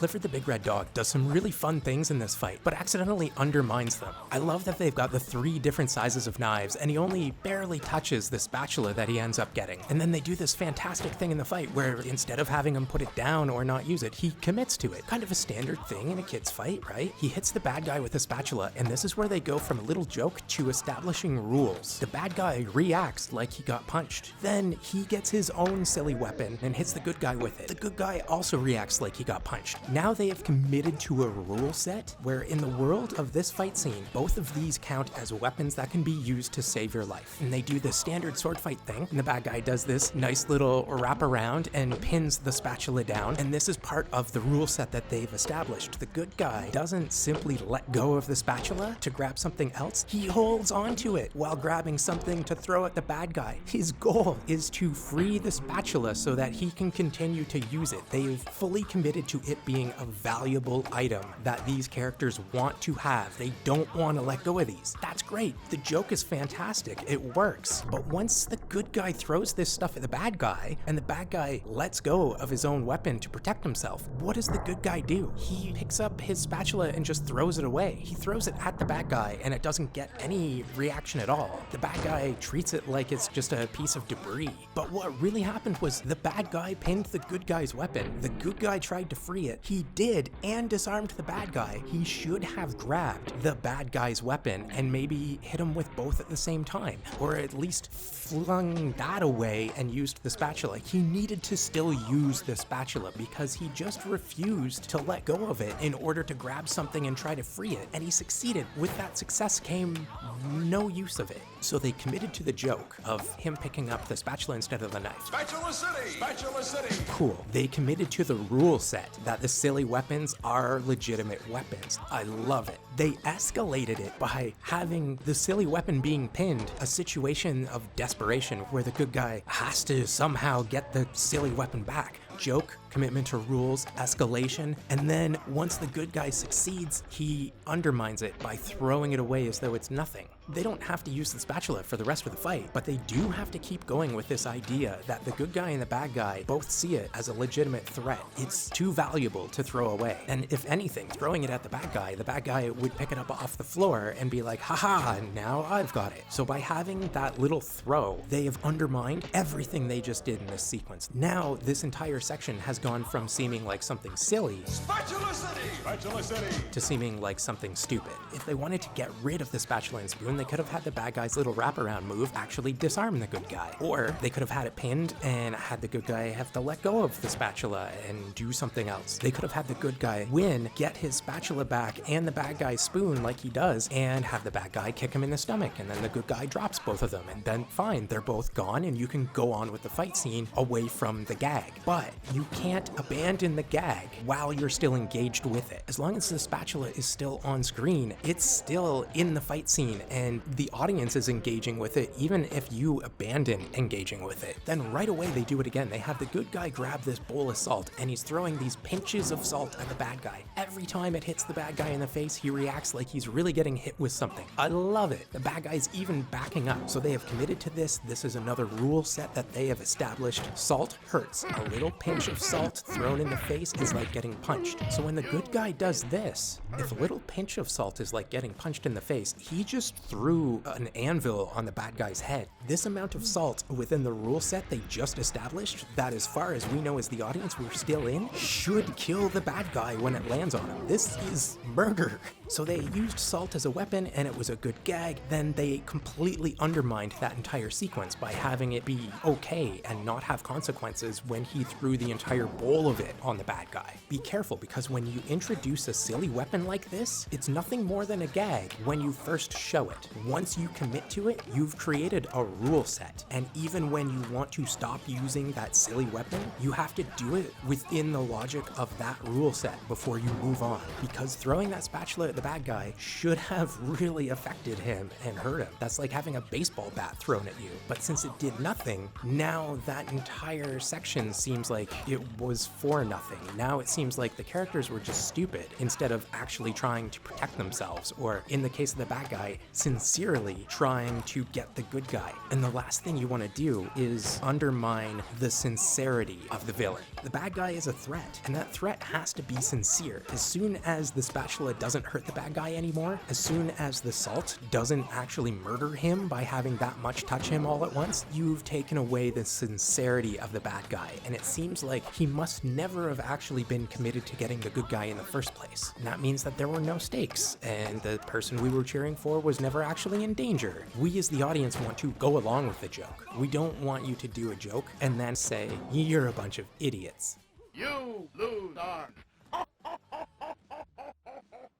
Clifford the Big Red Dog does some really fun things in this fight, but accidentally undermines them. I love that they've got the 3 different sizes of knives, and he only barely touches the spatula that he ends up getting. And then they do this fantastic thing in the fight where instead of having him put it down or not use it, he commits to it. Kind of a standard thing in a kid's fight, right? He hits the bad guy with a spatula, and this is where they go from a little joke to establishing rules. The bad guy reacts like he got punched. Then he gets his own silly weapon and hits the good guy with it. The good guy also reacts like he got punched. Now they have committed to a rule set where in the world of this fight scene, both of these count as weapons that can be used to save your life. And they do the standard sword fight thing, and the bad guy does this nice little wrap around and pins the spatula down, and this is part of the rule set that they've established. The good guy doesn't simply let go of the spatula to grab something else, he holds onto it while grabbing something to throw at the bad guy. His goal is to free the spatula so that he can continue to use it. They've fully committed to it being a valuable item that these characters want to have. They don't want to let go of these. That's great. The joke is fantastic. It works. But once the good guy throws this stuff at the bad guy, and the bad guy lets go of his own weapon to protect himself, what does the good guy do? He picks up his spatula and just throws it away. He throws it at the bad guy, and it doesn't get any reaction at all. The bad guy treats it like it's just a piece of debris. But what really happened was the bad guy pinned the good guy's weapon. The good guy tried to free it. He did, and disarmed the bad guy. He should have grabbed the bad guy's weapon and maybe hit him with both at the same time, or at least flung that away and used the spatula. He needed to still use the spatula because he just refused to let go of it in order to grab something and try to free it, and he succeeded. With that success came no use of it. So they committed to the joke of him picking up the spatula instead of the knife. Spatula City! Spatula City! Cool. They committed to the rule set that the silly weapons are legitimate weapons. I love it. They escalated it by having the silly weapon being pinned a situation of desperation where the good guy has to somehow get the silly weapon back. Joke, commitment to rules, escalation, and then once the good guy succeeds, he undermines it by throwing it away as though it's nothing. They don't have to use the spatula for the rest of the fight, but they do have to keep going with this idea that the good guy and the bad guy both see it as a legitimate threat. It's too valuable to throw away. And if anything, throwing it at the bad guy would pick it up off the floor and be like, haha, now I've got it. So by having that little throw, they have undermined everything they just did in this sequence. Now this entire section has gone from seeming like something silly Spatula City! Spatula City! to seeming like something stupid. If they wanted to get rid of the spatula and spoon, they could have had the bad guy's little wraparound move actually disarm the good guy. Or they could have had it pinned and had the good guy have to let go of the spatula and do something else. They could have had the good guy win, get his spatula back and the bad guy's spoon like he does, and have the bad guy kick him in the stomach, and then the good guy drops both of them, and then fine, they're both gone and you can go on with the fight scene away from the gag. But you can't abandon the gag while you're still engaged with it. As long as the spatula is still on screen, it's still in the fight scene and the audience is engaging with it even if you abandon engaging with it. Then right away they do it again. They have the good guy grab this bowl of salt and he's throwing these pinches of salt at the bad guy. Every time it hits the bad guy in the face, he reacts like he's really getting hit with something. I love it. The bad guy's even backing up. So they have committed to this. This is another rule set that they have established. Salt hurts. A little pinch of salt thrown in the face is like getting punched. So when the good guy does this, if a little pinch of salt is like getting punched in the face, he just threw an anvil on the bad guy's head. This amount of salt within the rule set they just established, that as far as we know as the audience we're still in, should kill the bad guy when it lands on him. This is murder. So they used salt as a weapon and it was a good gag. Then they completely undermined that entire sequence by having it be okay and not have consequences when he threw the entire bowl of it on the bad guy. Be careful, because when you introduce a silly weapon like this, it's nothing more than a gag when you first show it. Once you commit to it, you've created a rule set. And even when you want to stop using that silly weapon, you have to do it within the logic of that rule set before you move on. Because throwing that spatula at the bad guy should have really affected him and hurt him. That's like having a baseball bat thrown at you. But since it did nothing, now that entire section seems like like it was for nothing. Now it seems like the characters were just stupid instead of actually trying to protect themselves, or in the case of the bad guy, sincerely trying to get the good guy. And the last thing you want to do is undermine the sincerity of the villain. The bad guy is a threat, and that threat has to be sincere. As soon as the spatula doesn't hurt the bad guy anymore, as soon as the salt doesn't actually murder him by having that much touch him all at once, you've taken away the sincerity of the bad guy, and it seems like he must never have actually been committed to getting the good guy in the first place. And that means that there were no stakes, and the person we were cheering for was never actually in danger. We as the audience want to go along with the joke. We don't want you to do a joke and then say, you're a bunch of idiots. You lose, Arn.